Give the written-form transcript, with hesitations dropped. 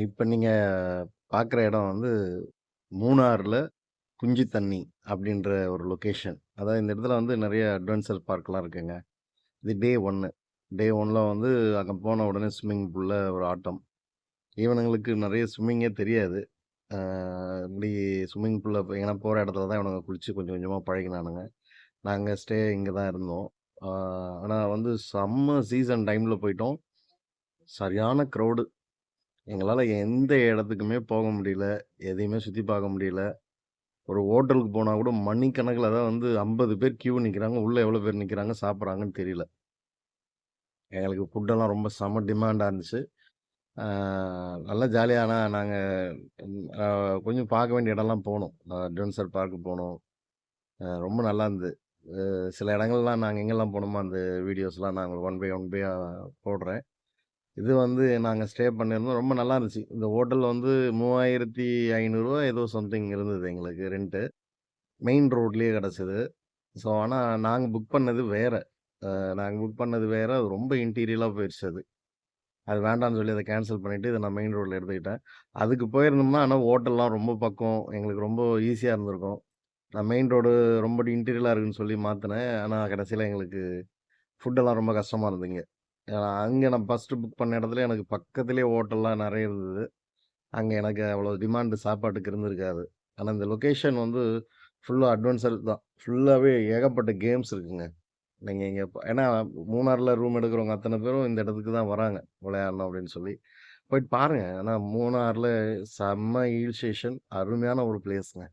இப்ப நீங்க பார்க்குற இடம் வந்து மூணார்ல குஞ்சு தண்ணி அப்படின்ற ஒரு லொகேஷன். அதாவது இந்த இடத்துல வந்து நெறைய அட்வென்ச்சர் பார்க்லாம் இருக்குங்க. இது டே 1. டே 1ல வந்து அங்க போன உடனே ஸ்விம்மிங் பூல்ல ஒரு ஆட்டம். இவனுங்களுக்கு நெறைய ஸ்விம்மிங்கே தெரியாது. ஆ இப்படி ஸ்விம்மிங் பூல்ல எங்கனா போற இடத்துல தான் இவனுங்க குளிச்சு கொஞ்சம் கொஞ்சமா பழகினானுங்க. நாங்க ஸ்டே இங்க தான் இருந்தோம். ஆ ஆனா வந்து செம்ம சீசன் டைம்ல போயிட்டோம். சரியான க்ரவுடு. எங்களால எந்த இடத்துக்குமே போக முடியல. எதையுமே சுத்தி பார்க்க முடியல. ஒரு ஹோட்டலுக்கு போனா கூட மணிக்கணக்குல அதான் வந்து 50 பேர் கியூ நிக்கிறாங்க. உள்ள எவ்வளோ பேர் நிக்கிறாங்க, சாப்பிடுறாங்கன்னு தெரியல. எங்களுக்கு ஃபுட்டெல்லாம் ரொம்ப செம்ம டிமாண்டா இருந்துச்சு. ஆ நல்லா ஜாலியா ஆனா நாங்க ம் அ கொஞ்சம் பார்க்க வேண்டிய இடம்லாம் போனோம். அட்வென்ச்சர் பார்க் போனோம். ரொம்ப நல்லா இருந்தது. சில இடங்கள்லாம் நாங்க எங்கெல்லாம் போனோமோ அந்த வீடியோஸ்லாம் நான் ஒன் பை ஒன் பையா போடுறேன். இது வந்து நாங்க ஸ்டே பண்ணியிருந்தோம். ரொம்ப நல்லா இருந்துச்சு. இந்த ஹோட்டல் வந்து ரூ. 3500 ஏதோ சம்திங் இருந்தது எங்களுக்கு ரென்ட்டு. மெயின் ரோட்லயே கிடைச்சது. ஸோ ஆனா நாங்க புக் பண்ணது வேற. நாங்க புக் பண்ணது வேற. அது ரொம்ப இன்டீரியலா போயிருச்சு அது. அது வேண்டான்னு சொல்லி அத கேன்சல் பண்ணிட்டு, இத நான் மெயின் ரோட்ல எடுத்துக்கிட்டேன். அதுக்கு போயிருந்தோம்னா, ஆனா ஹோட்டல்லாம் ரொம்ப பக்கம். எங்களுக்கு ரொம்ப ஈஸியா இருந்திருக்கும். நான் மெயின் ரோடு ரொம்ப இன்டீரியலா இருக்குன்னு சொல்லி மாத்துனேன். ஆனா கடைசியில எங்களுக்கு ஃபுட்டெல்லாம் ரொம்ப கஷ்டமா இருந்ததுங்க. அங்க நான் ஃபர்ஸ்ட்டு புக் பண்ண இடத்துல எனக்கு பக்கத்திலேயே ஹோட்டல்லாம் நெறைய இருந்தது. அங்க எனக்கு அவ்வளோ டிமாண்ட் சாப்பாட்டுக்கு இருந்திருக்காது. ஆனா இந்த லொகேஷன் வந்து ஃபுல்லா அட்வென்ச்சர் தான். ஃபுல்லாவே ஏகப்பட்ட கேம்ஸ் இருக்குங்க. நீங்க இங்க ஏன்னா மூணார்ல ரூம் எடுக்கிறவங்க அத்தன பேரும் இந்த இடத்துக்கு தான் வராங்க. விளையாடணும் அப்படின்னு சொல்லி. போயிட்டு பாருங்க. ஆனா மூணார்ல செம்ம ஹில் ஸ்டேஷன். அருமையான ஒரு பிளேஸ்ங்க.